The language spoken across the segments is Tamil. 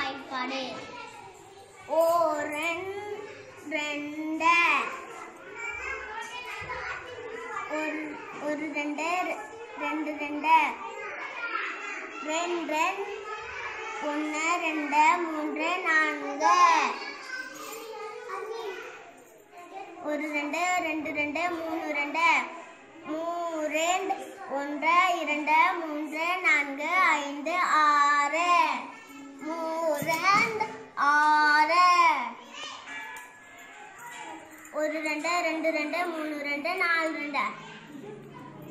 வாய்ப்பாடு. ஓரன் ரெண்ட ஒரு ரெண்டு ரெண்டு ரெண்டு ரெண்டு ரெண்டு ஒன்று ரெண்டு மூன்று நான்கு ஒரு ரெண்டு ரெண்டு ரெண்டு மூணு ரெண்டு மூரெண்டு ஒன்று இரண்டு மூன்று நான்கு ஐந்து ஆறு மூரெண்டு ஆறு ஒரு ரெண்டு ரெண்டு ரெண்டு மூணு ரெண்டு நாலு ரெண்டு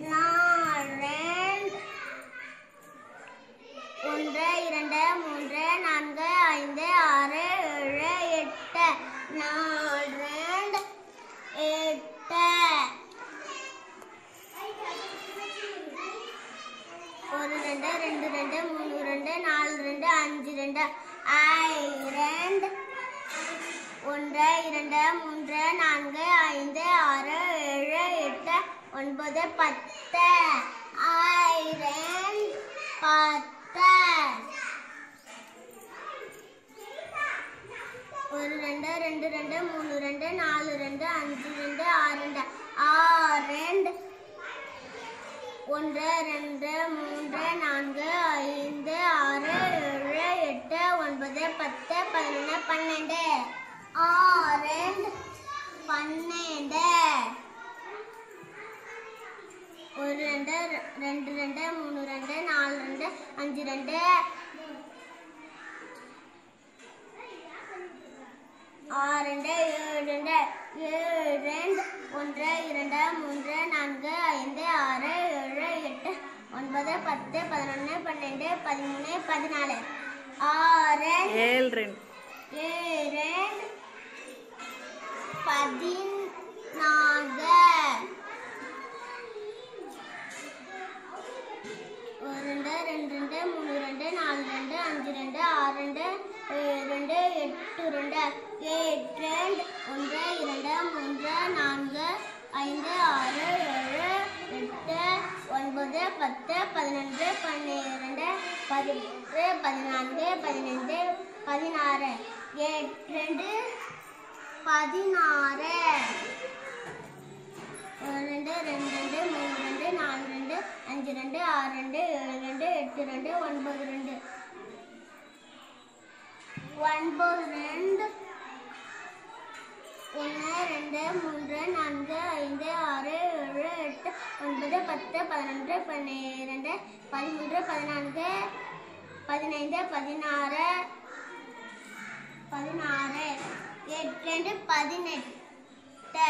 நாலு ரெண்டு ஒன்று இரண்டு மூன்று நான்கு ஐந்து ஆறு ஏழு எட்டு நாலு ரெண்டு எட்டு ஒரு ரெண்டு ரெண்டு ரெண்டு மூணு ரெண்டு நாலு ரெண்டு அஞ்சு ரெண்டு ரெண்டு ஒன்று இரண்டு மூன்று நான்கு ஐந்து ஆறு ஏழு எட்டு ஒன்பது பத்து ரெண்டு பத்து ஒரு ரெண்டு ரெண்டு ரெண்டு மூணு ரெண்டு நாலு ரெண்டு அஞ்சு ரெண்டு ஆறு ரெண்டு ஆறு ரெண்டு ஒன்று ரெண்டு மூன்று நான்கு ஐந்து ஆறு ஏழு எட்டு ஒன்பது பத்து பதினொன்று பன்னெண்டு ஆறு பன்னெண்டு ஒரு ரெண்டு ரெண்டு ரெண்டு மூணு ரெண்டு நாலு ரெண்டு அஞ்சு ரெண்டு ஆறு ரெண்டு ஏழு ரெண்டு ஏழு ரெண்டு ஒன்று இரண்டு மூன்று நான்கு ஐந்து ஆறு ஏழு எட்டு ஒன்பது பத்து பதினொன்று பன்னெண்டு பதிமூணு பதினாலு ஆறு ஏழு ரெண்டு பதினான்கு ஒரு ரெண்டு ரெண்டு ரெண்டு மூணு ரெண்டு நாலு ரெண்டு அஞ்சு ரெண்டு ஆறு ரெண்டு ஏழு ரெண்டு எட்டு ரெண்டு எட்டு ரெண்டு ஒன்று இரண்டு மூன்று நான்கு ஐந்து ஆறு ஏழு எட்டு ஒன்பது பத்து பதினொன்று பன்னிரண்டு பதிமூன்று பதினான்கு பதினைந்து பதினாறு எட்டு ரெண்டு பதினாறு ரெண்டு ரெண்டு ரெண்டு மூணு ரெண்டு நாலு ரெண்டு அஞ்சு ரெண்டு ஆறு ரெண்டு ஏழு ரெண்டு எட்டு ரெண்டு ஒன்பது ரெண்டு ஒன்பது ரெண்டு ஒன்று ரெண்டு மூன்று நான்கு ஐந்து ஆறு ஏழு எட்டு ஒன்பது பத்து பதினொன்று பன்னிரண்டு பதிமூன்று பதினான்கு பதினைந்து பதினாறு பதினாறு எட்டு ரெண்டு பதினெட்டு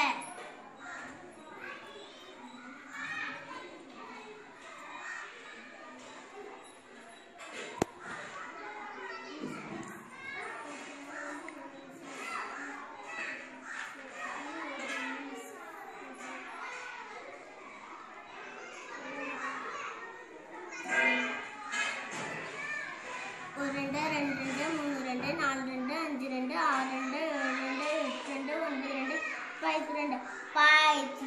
ரெண்டு ரெண்டு ரெண்டு மூணு ரெண்டு நாலு ரெண்டு அஞ்சு ரெண்டு ஆறு ரெண்டு ஏழு ரெண்டு எட்டு ரெண்டு ஒன்பது ரெண்டு பத்து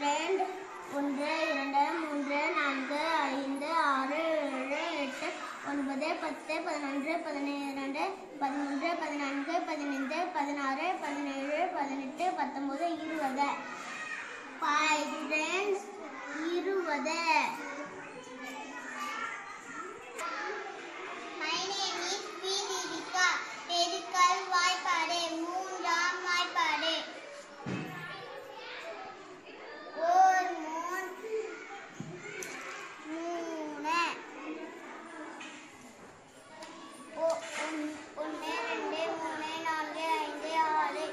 ரெண்டு ஒன்று இரண்டு மூன்று நான்கு ஐந்து ஆறு ஏழு எட்டு ஒன்பது பத்து பதினொன்று பதினிரண்டு பதிமூன்று பதினான்கு பதினைந்து பதினாறு பதினேழு பதினெட்டு பத்தொன்பது 20 20 பெருக்கல் வாய்ப்பாடு மூன்றாம் வாய்ப்பாடு ஓர் மூணு ஒன்று ரெண்டு மூணு நான்கு ஐந்து ஆறு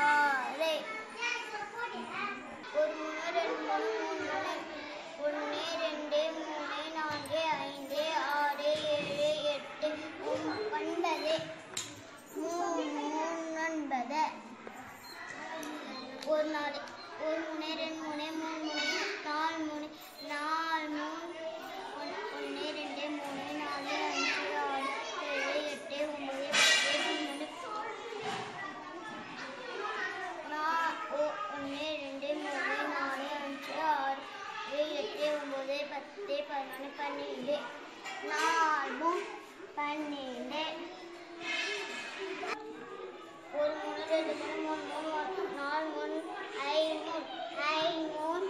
ஆறு ஒரு மூணு ரெண்டு மூணு மூணு ஒன்று ரெண்டு மூணு நான்கு ஐந்து ஆறு ஏழு எட்டு ஒன்பது ஒன்பது ஒரு நாலு ஒரு மூணு ரெண்டு மூணு மூணு மூணு நாலு மூணு ஒன்று ரெண்டு மூணு நாலு அஞ்சு ஆறு ஏழு எட்டு ஒன்பது ஒன்று ரெண்டு மூணு நாலு அஞ்சு ஆறு ஏழு எட்டு ஒன்பது பத்து பதினொன்று பன்னெண்டு நாலு 12 ஒரு 3 2 3 4 5 3